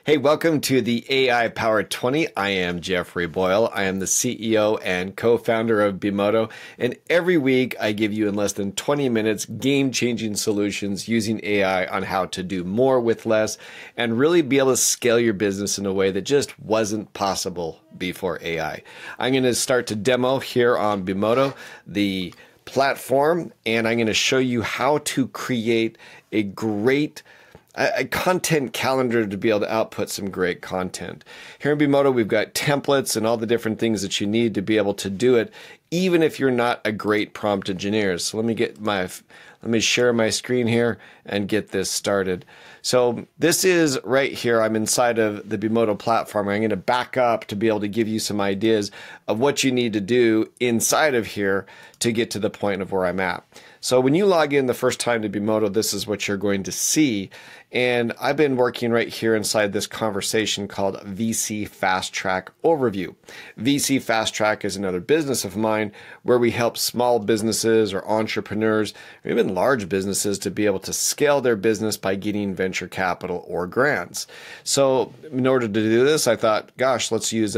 Hey, welcome to the AI Power 20. I am Jeffrey Boyle. I am the CEO and co-founder of Bimoto. And every week I give you in less than 20 minutes game-changing solutions using AI on how to do more with less and really be able to scale your business in a way that just wasn't possible before AI. I'm going to start to demo here on Bimoto, the platform, and I'm going to show you how to create a great content calendar to be able to output some great content. Here in Bimoto, we've got templates and all the different things that you need to be able to do it, even if you're not a great prompt engineer. So let me share my screen here and get this started. So this is right here. I'm inside of the Bimoto platform. I'm going to back up to be able to give you some ideas of what you need to do inside of here to get to the point of where I'm at. So when you log in the first time to Bimoto, this is what you're going to see. And I've been working right here inside this conversation called VC Fast Track Overview. VC Fast Track is another business of mine where we help small businesses or entrepreneurs or even large businesses to be able to scale their business by getting venture capital or grants. So in order to do this, I thought, gosh, let's use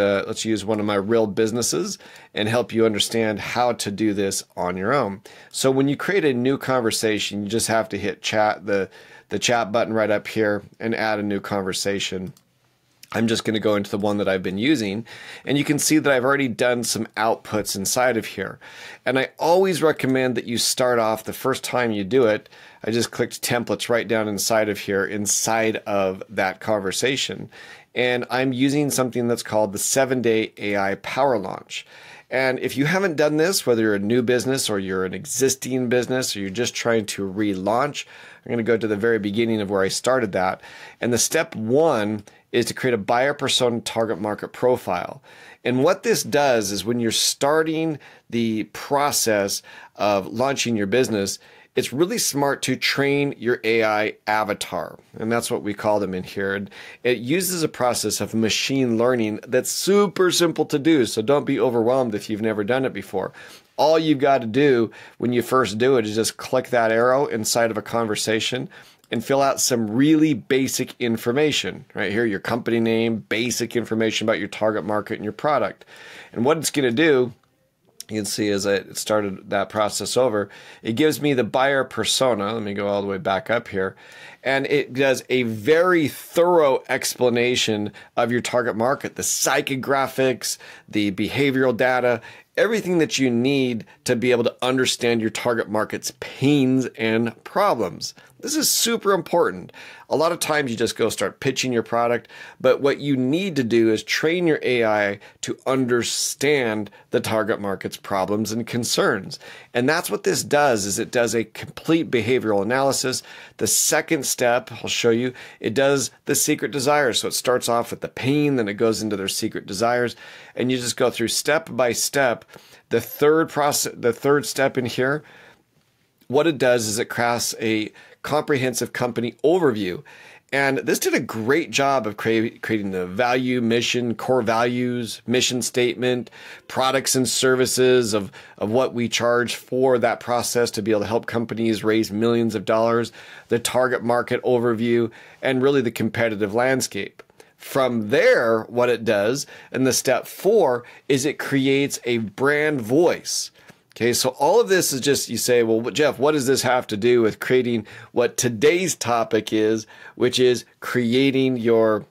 one of my real businesses and help you understand how to do this on your own. So when you create a new conversation, you just have to hit chat, the chat button right up here, and add a new conversation. I'm just going to go into the one that I've been using, and you can see that I've already done some outputs inside of here. And I always recommend that you start off the first time you do it. I just clicked templates right down inside of here, inside of that conversation. And I'm using something that's called the 7-Day AI Power Launch. And if you haven't done this, whether you're a new business or you're an existing business or you're just trying to relaunch, I'm going to go to the very beginning of where I started that. And the step one is to create a buyer persona target market profile. And what this does is when you're starting the process of launching your business, it's really smart to train your AI avatar. And that's what we call them in here. And it uses a process of machine learning that's super simple to do. So don't be overwhelmed if you've never done it before. All you've got to do when you first do it is just click that arrow inside of a conversation and fill out some really basic information. Right here, your company name, basic information about your target market and your product. And what it's going to do, you can see as I started that process over, it gives me the buyer persona. Let me go all the way back up here. And it does a very thorough explanation of your target market, the psychographics, the behavioral data, everything that you need to be able to understand your target market's pains and problems. This is super important. A lot of times you just go start pitching your product, but what you need to do is train your AI to understand the target market's problems and concerns. And that's what this does, is it does a complete behavioral analysis. The second step, I'll show you, it does the secret desires. So it starts off with the pain, then it goes into their secret desires, and you just go through step by step. The third step in here, what it does is it crafts a comprehensive company overview. And this did a great job of creating the value, mission, core values, mission statement, products and services of what we charge for that process to be able to help companies raise millions of dollars, the target market overview, and really the competitive landscape. From there, what it does, and the step 4, is it creates a brand voice. Okay, so all of this is just, you say, well, Jeff, what does this have to do with creating what today's topic is, which is creating your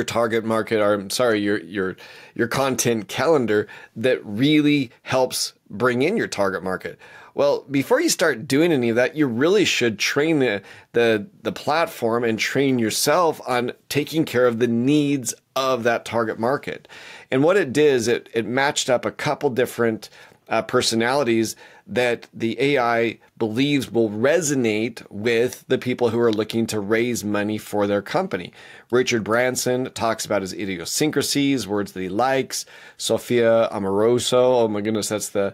target market, or I'm sorry, your content calendar that really helps bring in your target market? Well, before you start doing any of that, you really should train the platform and train yourself on taking care of the needs of that target market. And what it did is it matched up a couple different personalities that the AI believes will resonate with the people who are looking to raise money for their company. Richard Branson talks about his idiosyncrasies, words that he likes. Sophia Amoroso, oh my goodness, that's the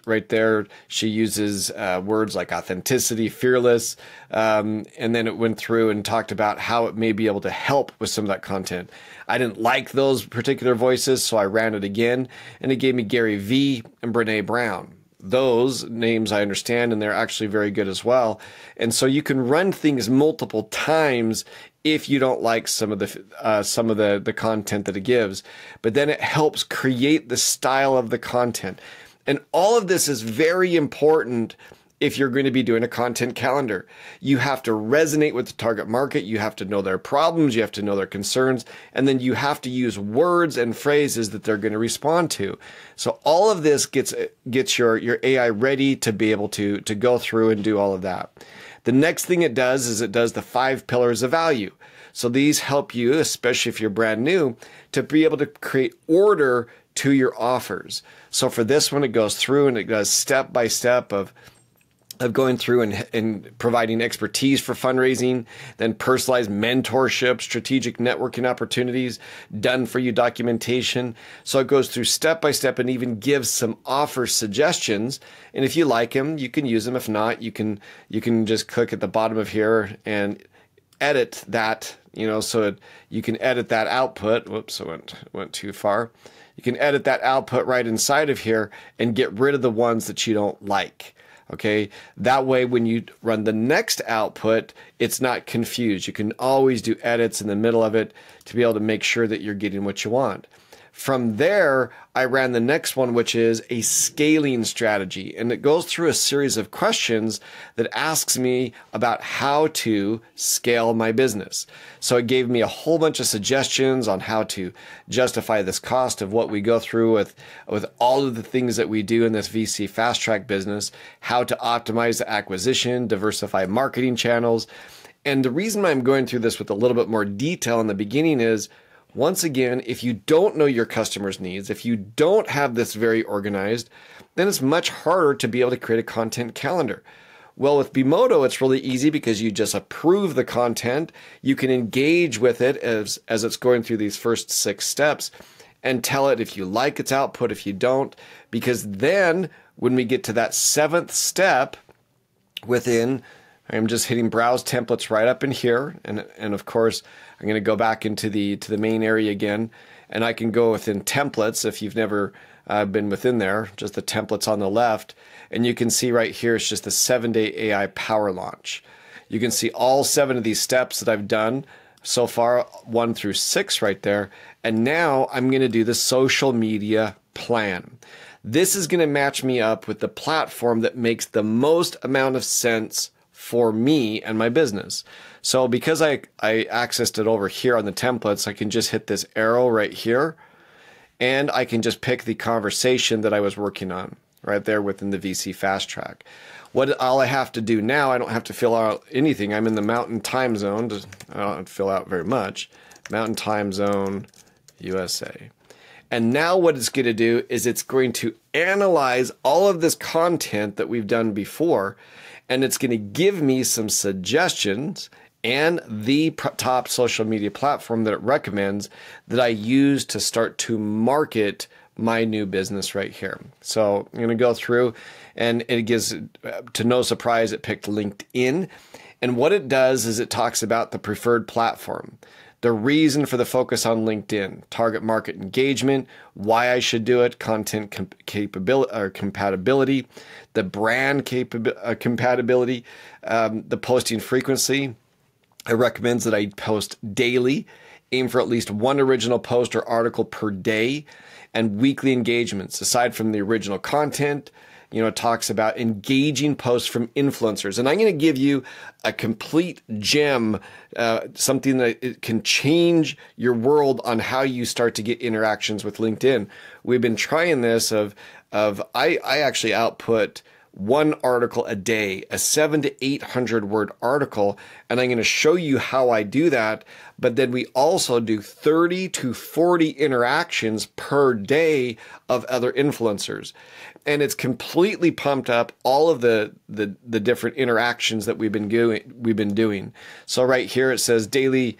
right there. She uses words like authenticity, fearless, and then it went through and talked about how it may be able to help with some of that content. I didn't like those particular voices, so I ran it again, and it gave me Gary Vee and Brene Brown. those names I understand, and they're actually very good as well. And so you can run things multiple times if you don't like some of the content that it gives, but then it helps create the style of the content. And all of this is very important. If you're going to be doing a content calendar, you have to resonate with the target market. You have to know their problems. You have to know their concerns. And then you have to use words and phrases that they're going to respond to. So all of this gets your AI ready to be able to go through and do all of that. The next thing it does is it does the 5 pillars of value. So these help you, especially if you're brand new, to be able to create order to your offers. So for this one, it goes through and it does step by step of going through and providing expertise for fundraising, then personalized mentorship, strategic networking opportunities, done for you documentation. So it goes through step by step and even gives some offer suggestions. And if you like them, you can use them. If not, you can just click at the bottom of here and edit that, so you can edit that output. Whoops, I went too far. You can edit that output right inside of here and get rid of the ones that you don't like. Okay, that way when you run the next output, it's not confused. You can always do edits in the middle of it to be able to make sure that you're getting what you want. From there, I ran the next one, which is a scaling strategy. And it goes through a series of questions that asks me about how to scale my business. So it gave me a whole bunch of suggestions on how to justify this cost of what we go through with all of the things that we do in this VC fast track business, how to optimize the acquisition, diversify marketing channels. And the reason I'm going through this with a little bit more detail in the beginning is, once again, if you don't know your customers' needs, if you don't have this very organized, then it's much harder to be able to create a content calendar. Well, with Bimodo, it's really easy because you just approve the content. You can engage with it as it's going through these first 6 steps and tell it if you like its output, if you don't, because then when we get to that 7th step I'm just hitting browse templates right up in here. And of course, I'm going to go back into the main area again, and I can go within templates if you've never been within there, just the templates on the left. And you can see right here, it's just the 7-day AI power launch. You can see all 7 of these steps that I've done so far, 1 through 6 right there. And now I'm going to do the social media plan. This is going to match me up with the platform that makes the most amount of sense for me and my business. So because I accessed it over here on the templates, I can just hit this arrow right here, and I can just pick the conversation that I was working on right there within the VC Fast Track. All I have to do now, I don't have to fill out anything. I'm in the Mountain Time Zone. I don't have to fill out very much. Mountain Time Zone, USA. And now what it's going to do is it's going to analyze all of this content that we've done before, and it's going to give me some suggestions and the top social media platform that it recommends that I use to start to market my new business right here. So I'm going to go through, and it gives, to no surprise, it picked LinkedIn. And what it does is it talks about the preferred platform, the reason for the focus on LinkedIn, target market engagement, why I should do it, content capability or compatibility, the brand compatibility, the posting frequency. It recommends that I post daily, aim for at least 1 original post or article per day, and weekly engagements. Aside from the original content, it talks about engaging posts from influencers. And I'm going to give you a complete gem, something that it can change your world on how you start to get interactions with LinkedIn. We've been trying this I actually output 1 article a day, a 700 to 800 word article, and I'm going to show you how I do that. But then we also do 30 to 40 interactions per day of other influencers. And it's completely pumped up all of the different interactions that we've been doing. So right here it says daily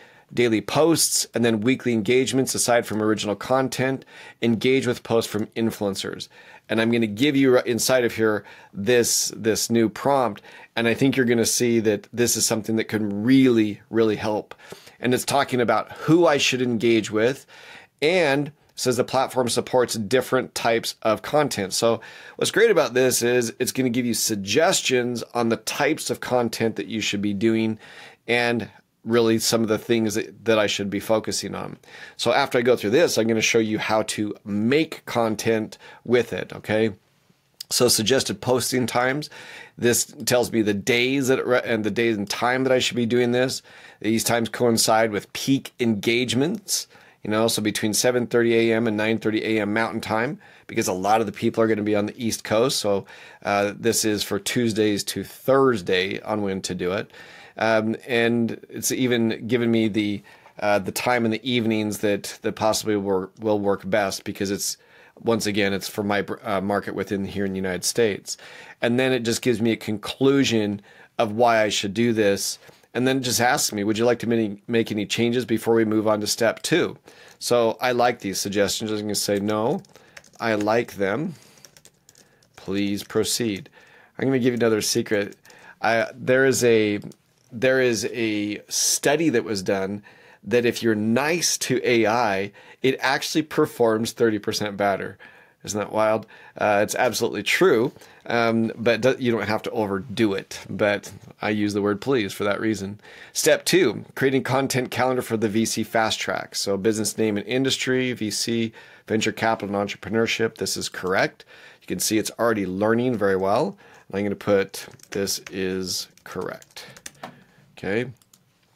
posts, and then weekly engagements aside from original content, engage with posts from influencers. And I'm going to give you inside of here this new prompt, and I think you're going to see that this is something that can really, really help. And it's talking about who I should engage with, and says the platform supports different types of content. So what's great about this is it's going to give you suggestions on the types of content that you should be doing and really some of the things that I should be focusing on. So after I go through this, I'm going to show you how to make content with it, okay? So suggested posting times, this tells me the days and the days and time that I should be doing this. These times coincide with peak engagements, so between 7:30 a.m. and 9:30 a.m. Mountain Time, because a lot of the people are going to be on the East Coast. So this is for Tuesdays to Thursday on when to do it. And it's even given me the time in the evenings that possibly will work best, because it's, once again, it's for my market within here in the United States. And then it just gives me a conclusion of why I should do this. And then it just asks me, would you like to make any changes before we move on to step 2? So I like these suggestions. I'm going to say, no, I like them. Please proceed. I'm going to give you another secret. There is a study that was done that if you're nice to AI, it actually performs 30% better. Isn't that wild? It's absolutely true, but you don't have to overdo it. But I use the word please for that reason. Step 2, creating content calendar for the VC fast track. So business name and industry, VC, venture capital and entrepreneurship. This is correct. You can see it's already learning very well. I'm going to put this is correct. Okay.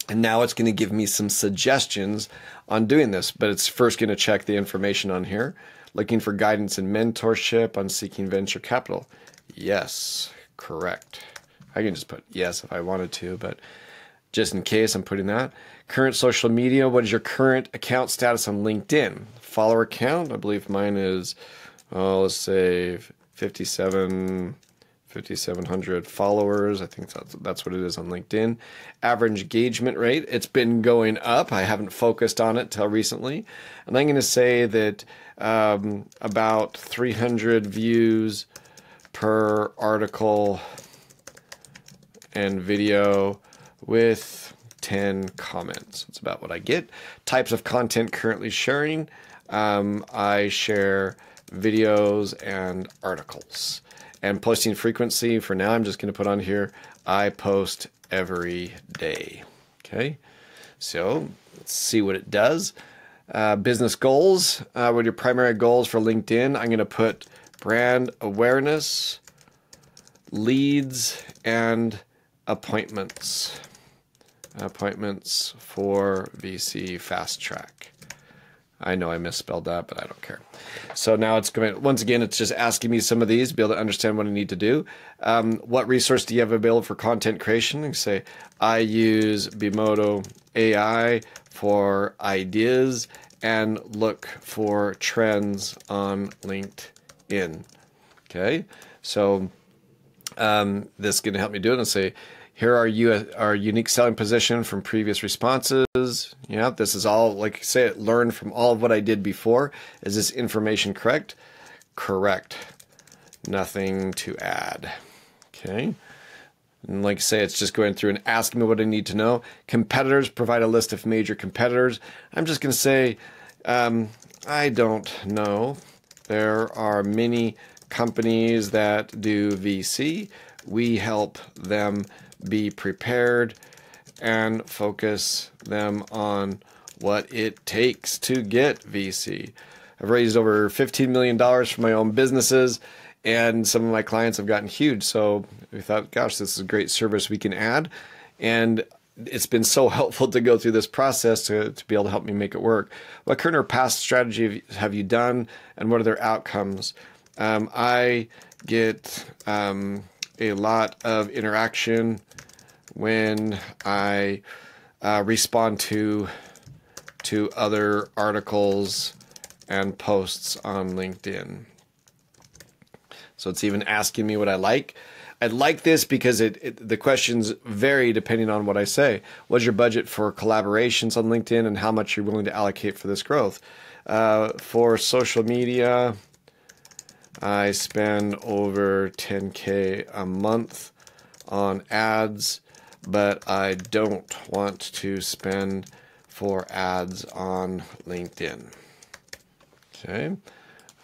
And now it's going to give me some suggestions on doing this, but it's first going to check the information on here. Looking for guidance and mentorship on seeking venture capital. Yes, correct. I can just put yes if I wanted to, but just in case I'm putting that. Current social media. What is your current account status on LinkedIn? Follower count. I believe mine is, let's say 5,700 followers. I think that's what it is on LinkedIn. Average engagement rate. It's been going up. I haven't focused on it till recently. And I'm going to say that about 300 views per article and video with 10 comments. That's about what I get. Types of content currently sharing. I share videos and articles. And posting frequency, for now, I'm just going to put on here, I post every day. Okay, so let's see what it does. Business goals. What are your primary goals for LinkedIn? I'm going to put brand awareness, leads, and appointments. Appointments for VC Fast Track. I know I misspelled that, but I don't care. So now it's going, once again, it's just asking me some of these to be able to understand what I need to do. What resource do you have available for content creation? You say, I use Bimodo AI for ideas and look for trends on LinkedIn. Okay, so this is going to help me do it and say, here are our unique selling position from previous responses. Yeah, this is all, like I say, it learned from all of what I did before. Is this information correct? Correct. Nothing to add. Okay. And like I say, it's just going through and asking me what I need to know. Competitors, provide a list of major competitors. I'm just going to say, I don't know. There are many companies that do VC. We help them be prepared and focus them on what it takes to get VC. I've raised over $15 million for my own businesses, and some of my clients have gotten huge. So we thought, gosh, this is a great service we can add. And it's been so helpful to go through this process to be able to help me make it work. What current or past strategy have you done, and what are their outcomes? I get a lot of interaction when I respond to other articles and posts on LinkedIn. So it's even asking me what I like. I like this because the questions vary depending on what I say. What's your budget for collaborations on LinkedIn, and how much you're willing to allocate for this growth? For social media, I spend over 10K a month on ads, but I don't want to spend for ads on LinkedIn. Okay.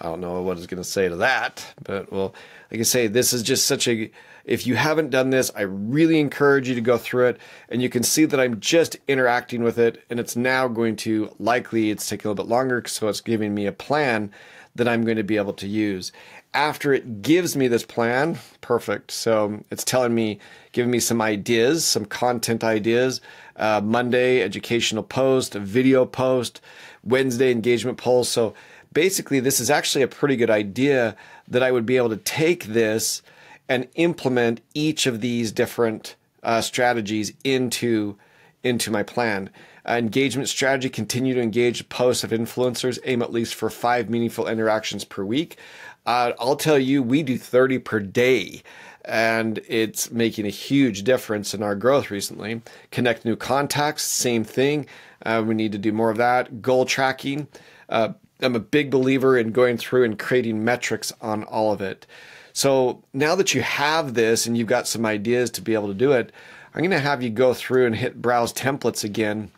I don't know what it's going to say to that, but well, like I say, this is just such a, if you haven't done this, I really encourage you to go through it, and you can see that I'm just interacting with it, and it's now going to, likely it's taking a little bit longer, so it's giving me a plan that I'm going to be able to use. After it gives me this plan, perfect. So it's telling me, giving me some ideas, some content ideas. Monday, educational post, a video post, Wednesday, engagement polls. So basically, this is actually a pretty good idea that I would be able to take this and implement each of these different strategies into my plan. Engagement strategy, continue to engage posts of influencers, aim at least for 5 meaningful interactions per week. I'll tell you, we do 30 per day, and it's making a huge difference in our growth recently. Connect new contacts, same thing. We need to do more of that. Goal tracking. I'm a big believer in going through and creating metrics on all of it. So now that you have this and you've got some ideas to be able to do it, I'm going to have you go through and hit Browse Templates again.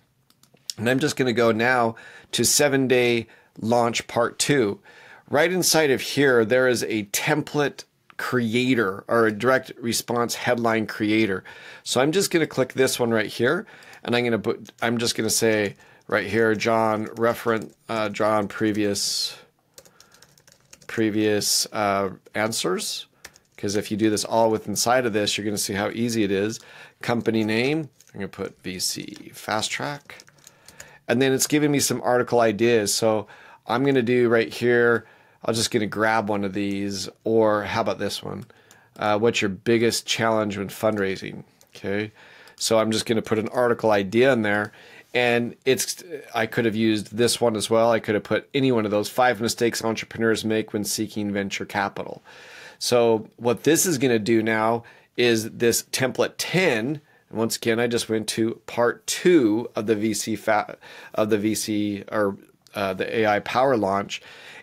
And I'm just going to go now to 7-Day Launch Part 2. Right inside of here, there is a template creator or a direct response headline creator. So I'm just going to click this one right here, and I'm just going to say right here, John previous answers. Because if you do this all with inside of this, you're going to see how easy it is. Company name, I'm going to put VC Fast Track. And then it's giving me some article ideas. So I'm going to do right here, I'm just going to grab one of these, or how about this one? What's your biggest challenge when fundraising? Okay. So I'm just going to put an article idea in there, and I could have used this one as well. I could have put any one of those 5 mistakes entrepreneurs make when seeking venture capital. So what this is going to do now is this template 10. And once again, I just went to part 2 of the the AI Power Launch,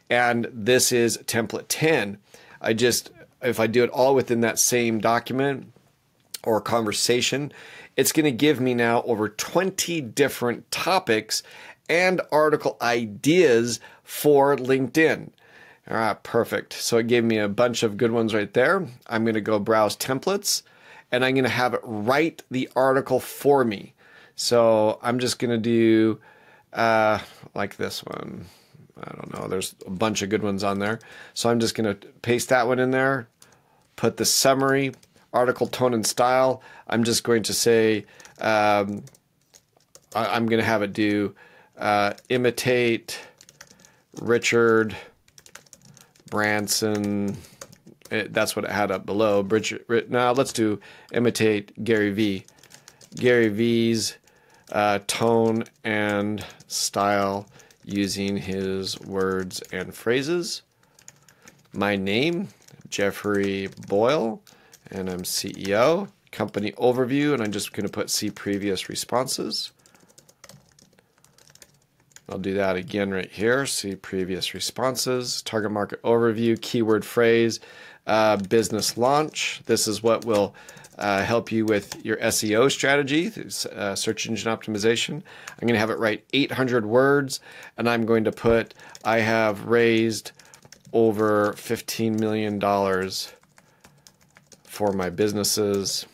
and this is template 10. If I do it all within that same document or conversation, it's going to give me now over 20 different topics and article ideas for LinkedIn. All right, perfect. So it gave me a bunch of good ones right there. I'm going to go Browse Templates, and I'm going to have it write the article for me. So I'm just going to do like this one. I don't know. There's a bunch of good ones on there. So I'm just going to paste that one in there, put the summary, article tone and style. I'm just going to say, I'm going to have it do imitate Richard Branson. That's what it had up below. Now let's do imitate Gary V. Gary V's tone and style using his words and phrases. My name, Jeffrey Boyle, and I'm CEO. Company overview, and I'm just going to put see previous responses. I'll do that again right here. See previous responses. Target market overview, keyword phrase, business launch. This is what will help you with your SEO strategy, search engine optimization. I'm going to have it write 800 words, and I'm going to put, I have raised over $15 million for my businesses,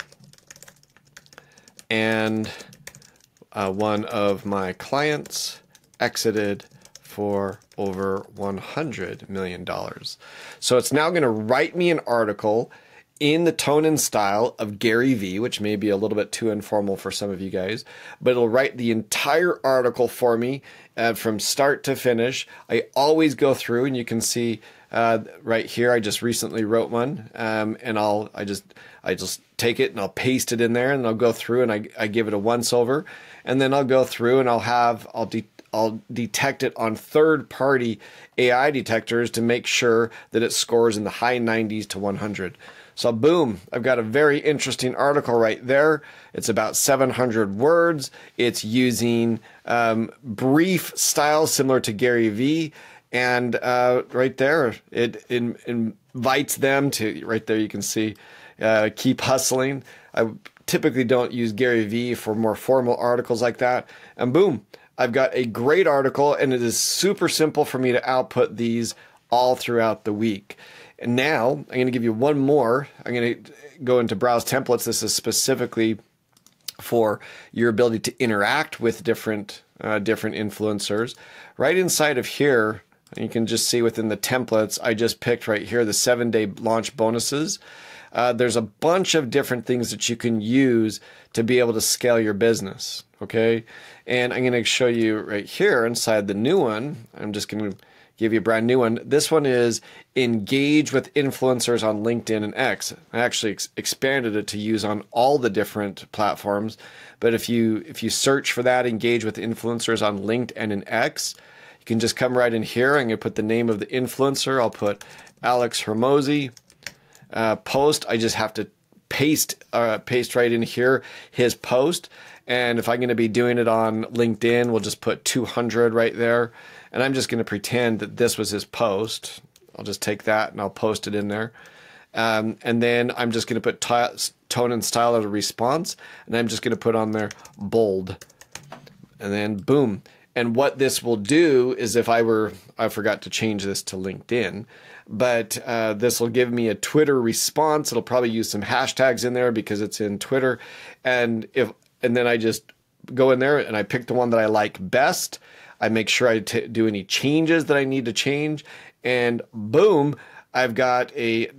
and one of my clients exited for over $100 million. So it's now going to write me an article in the tone and style of Gary V, which may be a little bit too informal for some of you guys, but it'll write the entire article for me from start to finish. I always go through, and you can see right here, I just recently wrote one, and I just take it and I'll paste it in there, and I'll go through and I give it a once over, and then I'll go through and I'll detect it on third-party AI detectors to make sure that it scores in the high 90s to 100. So boom, I've got a very interesting article right there. It's about 700 words. It's using brief style similar to Gary V. And right there, it invites them to, right there you can see, keep hustling. I typically don't use Gary V for more formal articles like that. And boom, I've got a great article, and it is super simple for me to output these all throughout the week. And now I'm going to give you one more. I'm going to go into Browse Templates. This is specifically for your ability to interact with different influencers. Right inside of here, you can just see within the templates, I just picked right here the 7-day launch bonuses. There's a bunch of different things that you can use to be able to scale your business, okay? And I'm going to show you right here inside the new one. I'm just going to give you a brand new one. This one is engage with influencers on LinkedIn and X. I actually expanded it to use on all the different platforms. But if you search for that, engage with influencers on LinkedIn and X, you can just come right in here. I'm going to put the name of the influencer. I'll put Alex Hermosi. Post, I just have to paste right in here his post. And if I'm going to be doing it on LinkedIn, we'll just put 200 right there. And I'm just going to pretend that this was his post. I'll just take that and I'll post it in there. And then I'm just going to put tone and style of the response. And I'm just going to put on there bold. And then boom. And what this will do is I forgot to change this to LinkedIn, but this will give me a Twitter response. It'll probably use some hashtags in there because it's in Twitter. And then I just go in there and I pick the one that I like best. I make sure I do any changes that I need to change, and boom, I've got a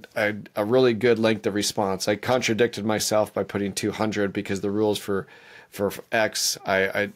really good length of response. I contradicted myself by putting 200 because the rules for X,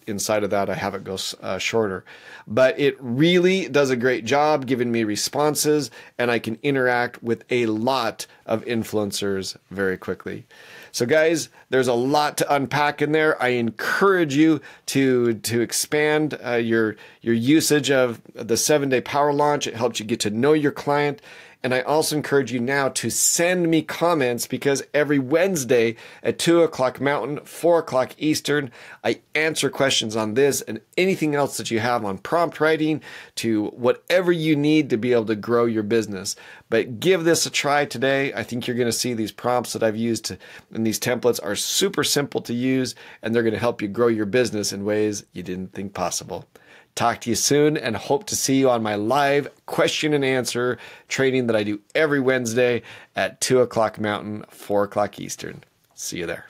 inside of that, I have it go shorter. But it really does a great job giving me responses, and I can interact with a lot of influencers very quickly. So guys, there's a lot to unpack in there. I encourage you to expand your usage of the 7-day power launch. It helps you get to know your client. And I also encourage you now to send me comments, because every Wednesday at 2 o'clock Mountain, 4 o'clock Eastern, I answer questions on this and anything else that you have on prompt writing, to whatever you need to be able to grow your business. But give this a try today. I think you're going to see these prompts that I've used and these templates are super simple to use, and they're going to help you grow your business in ways you didn't think possible. Talk to you soon, and hope to see you on my live question and answer training that I do every Wednesday at 2 o'clock Mountain, 4 o'clock Eastern. See you there.